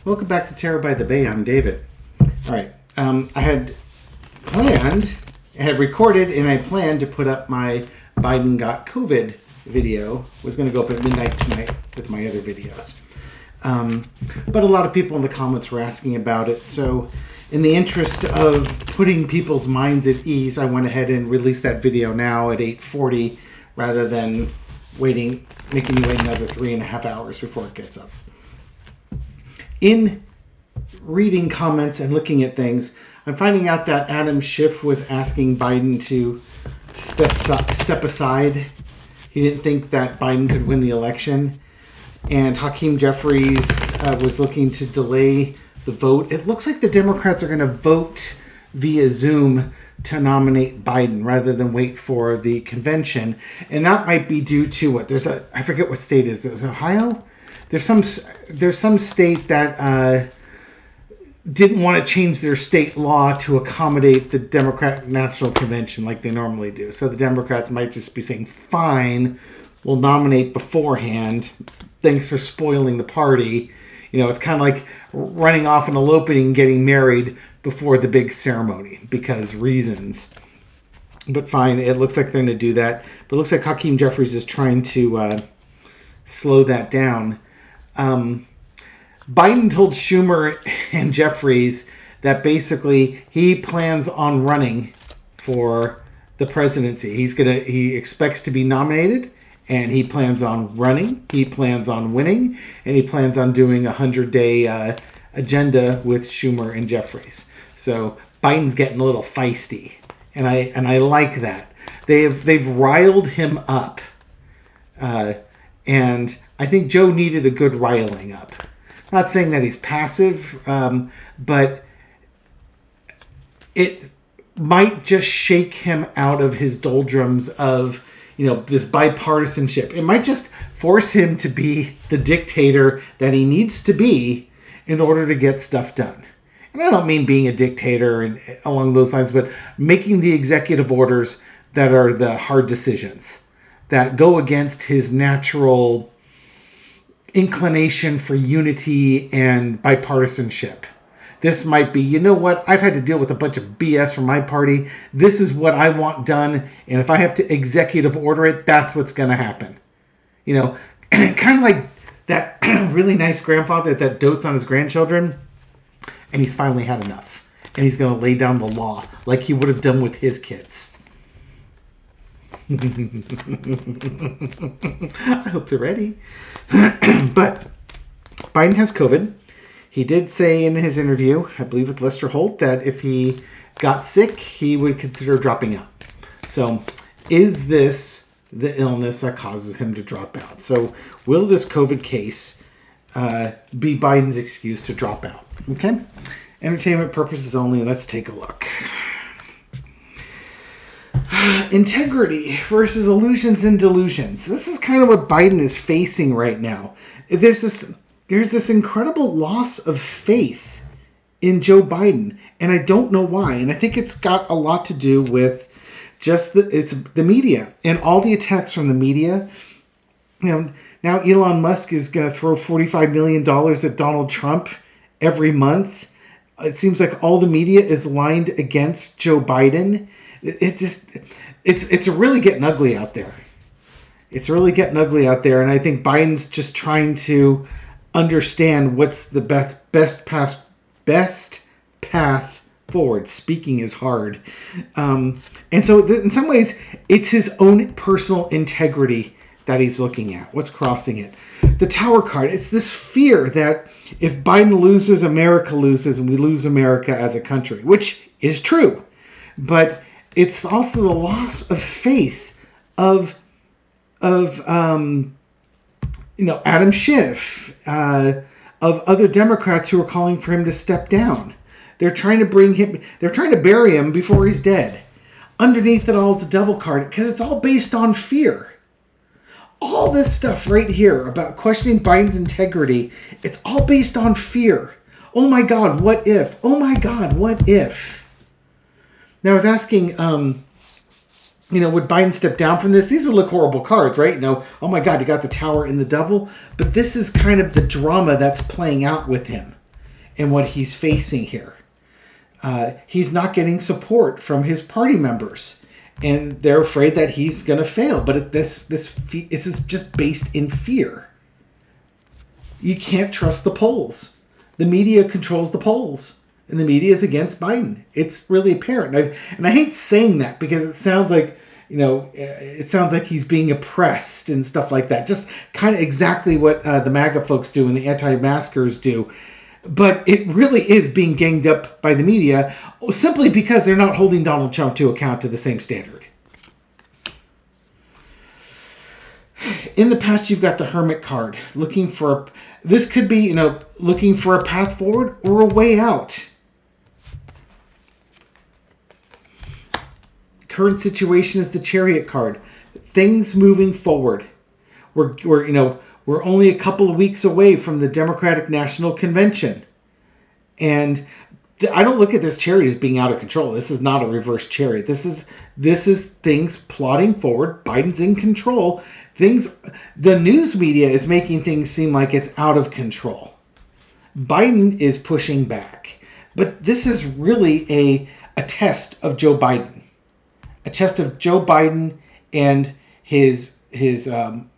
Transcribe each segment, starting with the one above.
Welcome back to Terror by the Bay. I'm David. All right. I had recorded, and I planned to put up my Biden got COVID video. It was going to go up at midnight tonight with my other videos. But a lot of people in the comments were asking about it. So in the interest of putting people's minds at ease, I went ahead and released that video now at 8:40 rather than making you wait another 3.5 hours before it gets up. In reading comments and looking at things, I'm finding out that Adam Schiff was asking Biden to step aside. He didn't think that Biden could win the election. And Hakeem Jeffries was looking to delay the vote. It looks like the Democrats are going to vote via Zoom to nominate Biden rather than wait for the convention. And that might be due to what? I forget what state it is. Is it Ohio? There's some state that didn't want to change their state law to accommodate the Democratic National Convention like they normally do. So the Democrats might just be saying, fine, we'll nominate beforehand. Thanks for spoiling the party. You know, it's kind of like running off and eloping and getting married before the big ceremony because reasons. But fine, it looks like they're going to do that. But it looks like Hakeem Jeffries is trying to slow that down. Biden told Schumer and Jeffries that basically he plans on running for the presidency. He expects to be nominated, and he plans on running. He plans on winning, and he plans on doing a 100-day agenda with Schumer and Jeffries. So Biden's getting a little feisty, and I like that. They've riled him up, and I think Joe needed a good riling up. Not saying that he's passive, but it might just shake him out of his doldrums of, this bipartisanship. It might just force him to be the dictator that he needs to be in order to get stuff done. And I don't mean being a dictator and along those lines, but making the executive orders that are the hard decisions that go against his natural inclination for unity and bipartisanship. This might be, I've had to deal with a bunch of BS from my party. This is what I want done. And if I have to executive order it, that's what's going to happen. Kind of like that really nice grandfather that dotes on his grandchildren. And he's finally had enough. And he's going to lay down the law like he would have done with his kids. I hope they're ready. But Biden has COVID. He did say in his interview, I believe with Lester Holt, that if he got sick, he would consider dropping out. So is this the illness that causes him to drop out? So will this COVID case be Biden's excuse to drop out? Okay. Entertainment purposes only. Let's take a look. Integrity versus illusions and delusions. This is kind of what Biden is facing right now. There's this incredible loss of faith in Joe Biden, and I don't know why. And I think it's got a lot to do with just the media and all the attacks from the media. Now Elon Musk is going to throw $45 million at Donald Trump every month. It seems like all the media is lined against Joe Biden. It's really getting ugly out there. It's really getting ugly out there, and I think Biden's just trying to understand what's the best path forward. Speaking is hard, and so in some ways, it's his own personal integrity that he's looking at. What's crossing it? The Tower card. It's this fear that if Biden loses, America loses, and we lose America as a country, which is true, but it's also the loss of faith of Adam Schiff, of other Democrats who are calling for him to step down. They're trying to bury him before he's dead. Underneath it all is the devil card, because it's all based on fear. All this stuff right here about questioning Biden's integrity, it's all based on fear. Oh my God, what if? Oh my God, what if? Now I was asking, would Biden step down from this? These would look horrible cards, right? Oh my God, you got the Tower and the Devil. But this is kind of the drama that's playing out with him. in what he's facing here. He's not getting support from his party members, and they're afraid that he's going to fail. But this is just based in fear. You can't trust the polls. The media controls the polls, and the media is against Biden. It's really apparent. And I hate saying that because it sounds like, it sounds like he's being oppressed and stuff like that. Just kind of exactly what the MAGA folks do and the anti-maskers do. But it really is being ganged up by the media simply because they're not holding Donald Trump to account to the same standard. In the past, you've got the Hermit card. This could be, looking for a path forward or a way out. Current situation is the Chariot card. Things moving forward. We're only a couple of weeks away from the Democratic National Convention. And I don't look at this Chariot as being out of control. This is not a reverse Chariot. This is things plodding forward. Biden's in control. The news media is making things seem like it's out of control. Biden is pushing back. But this is really a test of Joe Biden. A test of Joe Biden and his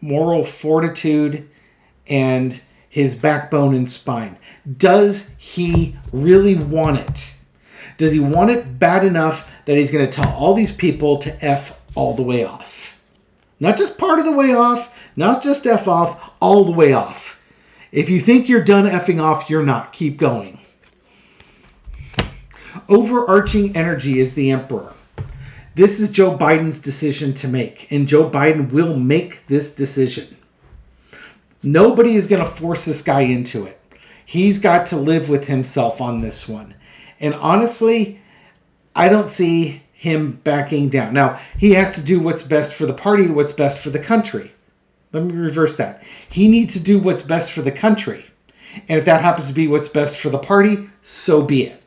moral fortitude and his backbone and spine. Does he really want it? Does he want it bad enough that he's going to tell all these people to F all the way off? Not just part of the way off, not just F off, all the way off. If you think you're done effing off, you're not. Keep going. Overarching energy is the emperor. This is Joe Biden's decision to make, and Joe Biden will make this decision. Nobody is going to force this guy into it. He's got to live with himself on this one. And honestly, I don't see him backing down. Now, he has to do what's best for the party, what's best for the country. Let me reverse that. He needs to do what's best for the country. And if that happens to be what's best for the party, so be it.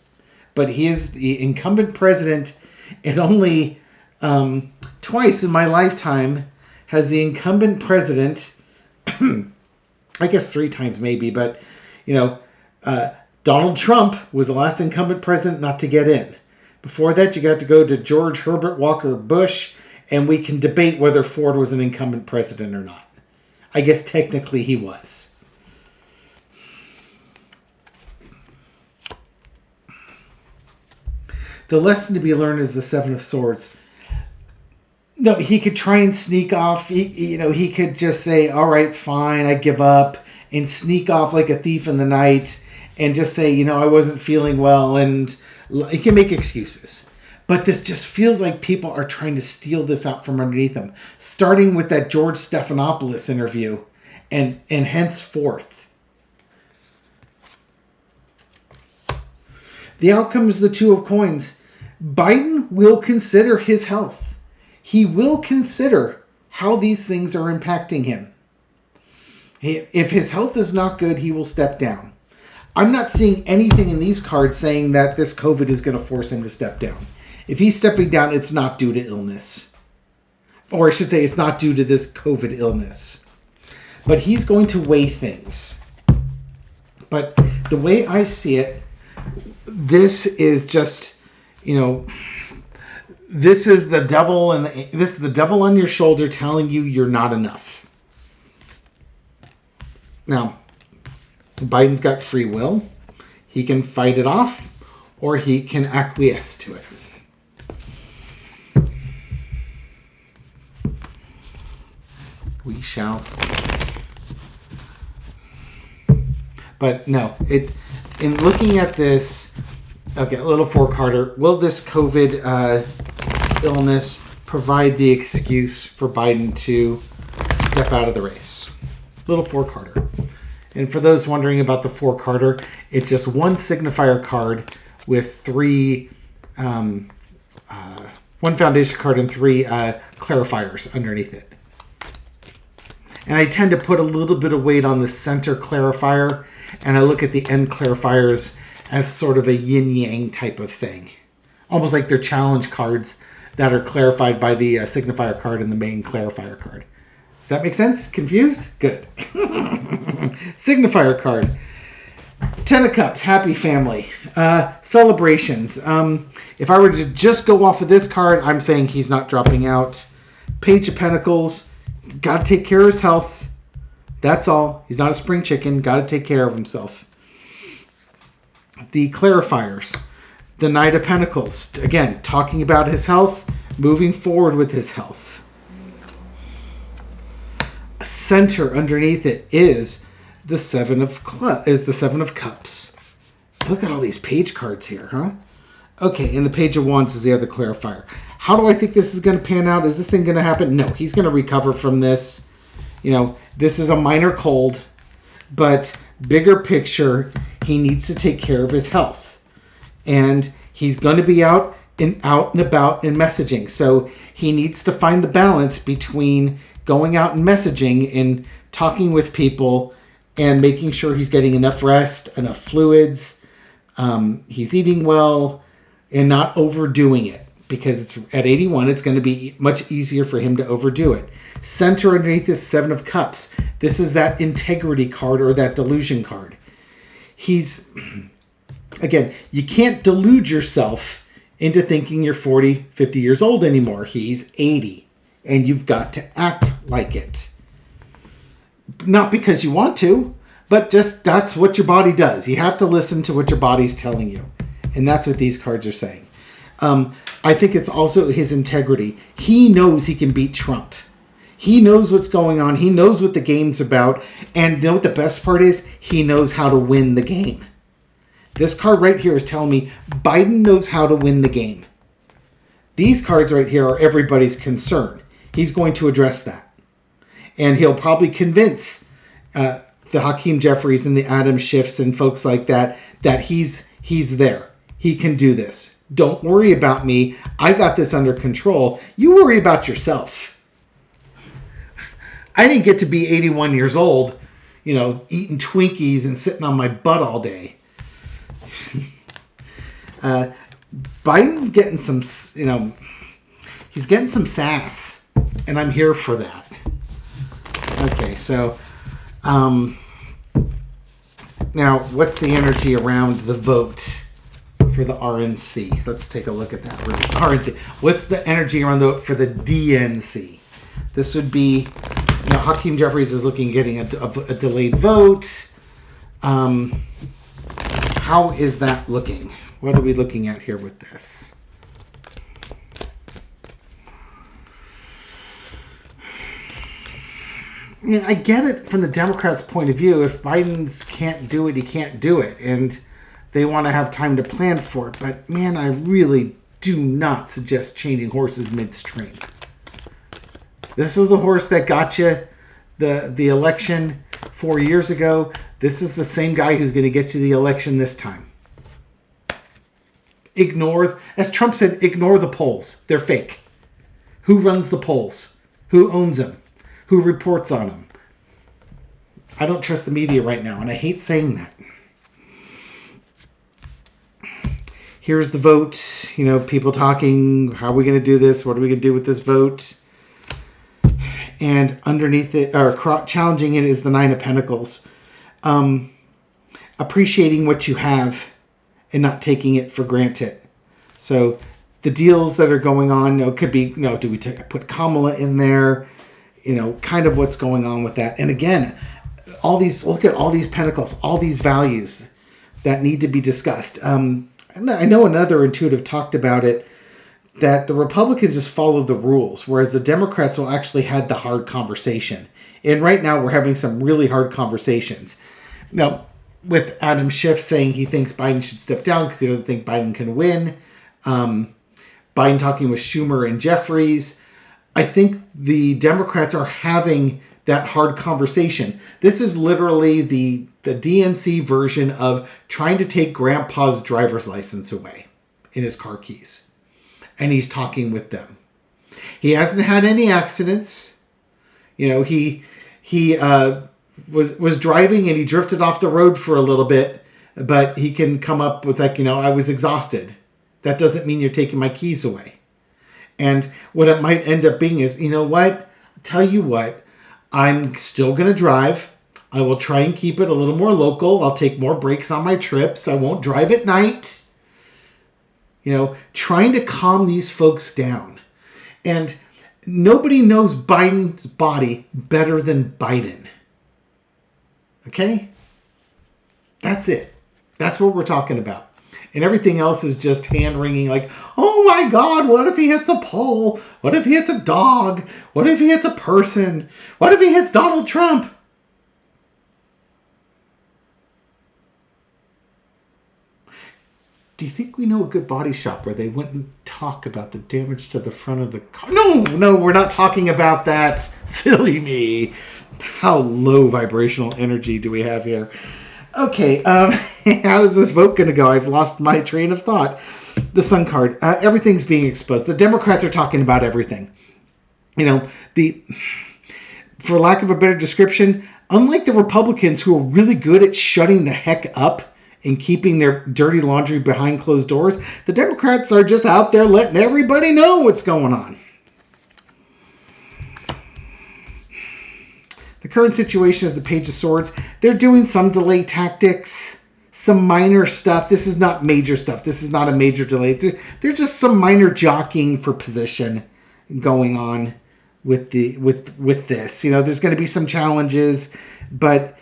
But he is the incumbent president, and only twice in my lifetime has the incumbent president, I guess 3 times maybe, but, Donald Trump was the last incumbent president not to get in. Before that, you got to go to George Herbert Walker Bush, and we can debate whether Ford was an incumbent president or not. I guess technically he was. The lesson to be learned is the Seven of Swords. No, he could try and sneak off. He could just say, all right, fine, I give up, and sneak off like a thief in the night and just say, I wasn't feeling well, and he can make excuses. But this just feels like people are trying to steal this out from underneath them, starting with that George Stephanopoulos interview and henceforth. The outcome is the Two of Coins. Biden will consider his health. He will consider how these things are impacting him. If his health is not good, he will step down. I'm not seeing anything in these cards saying that this COVID is going to force him to step down. If he's stepping down, it's not due to illness. Or I should say it's not due to this COVID illness. But he's going to weigh things. But the way I see it, this is just, this is the devil, and this is the devil on your shoulder telling you you're not enough. Now, Biden's got free will. He can fight it off, or he can acquiesce to it. We shall see. But no, in looking at this, okay, a little four-carder. Will this COVID illness provide the excuse for Biden to step out of the race? Little four-carder. And for those wondering about the four-carder, it's just one signifier card with one foundation card and 3 clarifiers underneath it. And I tend to put a little bit of weight on the center clarifier, and I look at the end clarifiers as sort of a yin-yang type of thing. Almost like they're challenge cards that are clarified by the signifier card and the main clarifier card. Does that make sense? Confused? Good. Signifier card. Ten of Cups, happy family. Celebrations. If I were to just go off of this card, I'm saying he's not dropping out. Page of Pentacles, got to take care of his health. That's all. He's not a spring chicken. Got to take care of himself. The clarifiers. The Knight of Pentacles. Again, talking about his health, moving forward with his health. Center underneath it is the Seven of Cups. Look at all these page cards here, huh? Okay, and the Page of Wands is the other clarifier. How do I think this is going to pan out? Is this thing going to happen? No, he's going to recover from this. You know, this is a minor cold, but bigger picture, he needs to take care of his health. And he's going to be out and about in messaging. So he needs to find the balance between going out and messaging and talking with people and making sure he's getting enough rest, enough fluids, he's eating well, and not overdoing it. Because it's at 81, it's going to be much easier for him to overdo it. Center underneath this Seven of Cups. This is that integrity card or that delusion card. He's, again, you can't delude yourself into thinking you're 40, 50 years old anymore. He's 80, and you've got to act like it. Not because you want to, but just that's what your body does. You have to listen to what your body's telling you. And that's what these cards are saying. I think it's also his integrity. He knows he can beat Trump. He knows what's going on. He knows what the game's about. And you know what the best part is? He knows how to win the game. This card right here is telling me Biden knows how to win the game. These cards right here are everybody's concern. He's going to address that. And he'll probably convince the Hakeem Jeffries and the Adam Schiffs and folks like that that he's there. He can do this. Don't worry about me. I got this under control. You worry about yourself. I didn't get to be 81 years old, you know, eating Twinkies and sitting on my butt all day. Biden's getting some, you know, he's getting some sass, and I'm here for that. Okay, so now what's the energy around the vote for the RNC? Let's take a look at that. RNC. What's the energy around the vote for the DNC? This would be, you know, Hakeem Jeffries is looking at getting a delayed vote. How is that looking? What are we looking at here with this? I mean, I get it from the Democrats' point of view. If Biden can't do it, he can't do it. And they want to have time to plan for it. But, man, I really do not suggest changing horses midstream. This is the horse that got you the election 4 years ago. This is the same guy who's going to get you the election this time. Ignore, as Trump said, ignore the polls. They're fake. Who runs the polls? Who owns them? Who reports on them? I don't trust the media right now, and I hate saying that. Here's the vote. You know, people talking, how are we going to do this? What are we going to do with this vote? And underneath it, or challenging it, is the Nine of Pentacles. Appreciating what you have and not taking it for granted. So the deals that are going on, you know, could be, you know, do we put Kamala in there? You know, kind of what's going on with that. And again, all these, look at all these pentacles, all these values that need to be discussed. I know another intuitive talked about it, that the Republicans just follow the rules, whereas the Democrats will actually have the hard conversation. And right now we're having some really hard conversations. Now, with Adam Schiff saying he thinks Biden should step down because he doesn't think Biden can win. Biden talking with Schumer and Jeffries. I think the Democrats are having that hard conversation. This is literally the DNC version of trying to take Grandpa's driver's license away in his car keys. And he's talking with them. He hasn't had any accidents. You know, he was driving and he drifted off the road for a little bit, but he can come up with like, you know, I was exhausted. That doesn't mean you're taking my keys away. And what it might end up being is, you know what? I'll tell you what, I'm still going to drive. I will try and keep it a little more local. I'll take more breaks on my trips. I won't drive at night. You know, trying to calm these folks down. And nobody knows Biden's body better than Biden. Okay? That's it. That's what we're talking about. And everything else is just hand-wringing like, oh my God, what if he hits a pole? What if he hits a dog? What if he hits a person? What if he hits Donald Trump? Do you think we know a good body shop where they wouldn't talk about the damage to the front of the car? No, we're not talking about that. Silly me. How low vibrational energy do we have here? Okay, how is this vote going to go? I've lost my train of thought. The Sun card. Everything's being exposed. The Democrats are talking about everything. You know, for lack of a better description, unlike the Republicans who are really good at shutting the heck up and keeping their dirty laundry behind closed doors, the Democrats are just out there letting everybody know what's going on. The current situation is the Page of Swords. They're doing some delay tactics, some minor stuff. This is not major stuff. This is not a major delay. There's just some minor jockeying for position going on with this. You know, there's going to be some challenges, but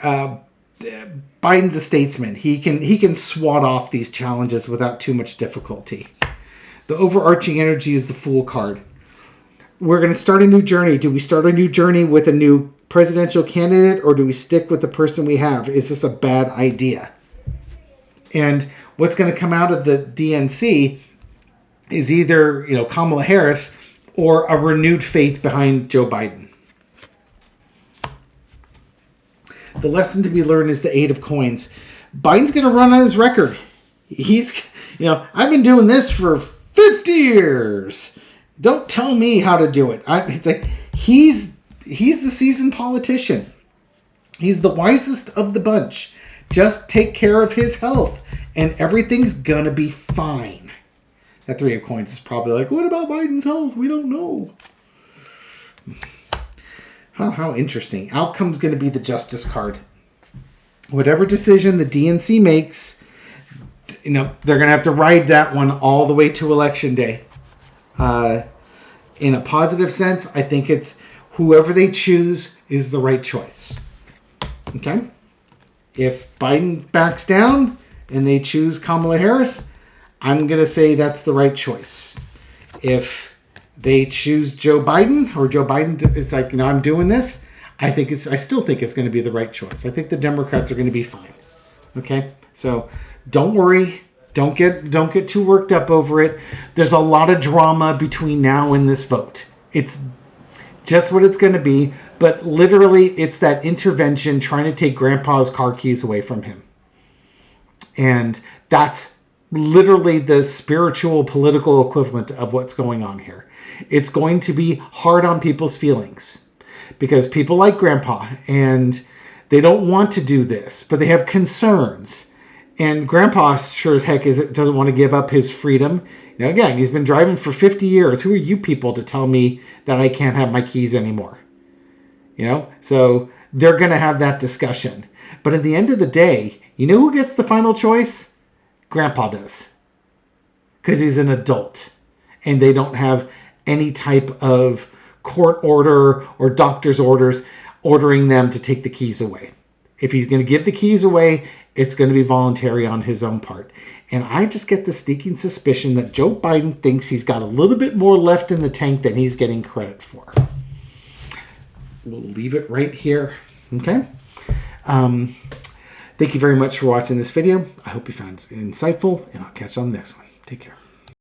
Biden's a statesman. He can swat off these challenges without too much difficulty. The overarching energy is the Fool card. We're going to start a new journey. Do we start a new journey with a new presidential candidate, or do we stick with the person we have? Is this a bad idea? And what's going to come out of the DNC is either, you know, Kamala Harris or a renewed faith behind Joe Biden. The lesson to be learned is the 8 of Coins. Biden's going to run on his record. He's, you know, I've been doing this for 50 years. Don't tell me how to do it. It's like he's the seasoned politician. He's the wisest of the bunch. Just take care of his health and everything's going to be fine. That 3 of Coins is probably like, what about Biden's health? We don't know. How interesting. Outcome's going to be the Justice card. Whatever decision the DNC makes, you know, they're going to have to ride that one all the way to Election Day. In a positive sense, I think it's whoever they choose is the right choice. Okay? If Biden backs down and they choose Kamala Harris, I'm going to say that's the right choice. If they choose Joe Biden, or Joe Biden is like, you know, I'm doing this, I still think it's going to be the right choice. I think the Democrats are going to be fine. Okay? So don't worry. Don't get too worked up over it. There's a lot of drama between now and this vote. It's just what it's going to be. But literally, it's that intervention trying to take Grandpa's car keys away from him. And that's literally the spiritual, political equivalent of what's going on here. It's going to be hard on people's feelings. Because people like Grandpa, and they don't want to do this, but they have concerns. And Grandpa sure as heck doesn't want to give up his freedom. You know, again, he's been driving for 50 years. Who are you people to tell me that I can't have my keys anymore? You know, so they're going to have that discussion. But at the end of the day, you know who gets the final choice? Grandpa does. Because he's an adult. And they don't have any type of court order or doctor's orders ordering them to take the keys away. If he's going to give the keys away, it's going to be voluntary on his own part. And I just get the sneaking suspicion that Joe Biden thinks he's got a little bit more left in the tank than he's getting credit for. We'll leave it right here. Okay? Thank you very much for watching this video. I hope you found it insightful, and I'll catch you on the next one. Take care.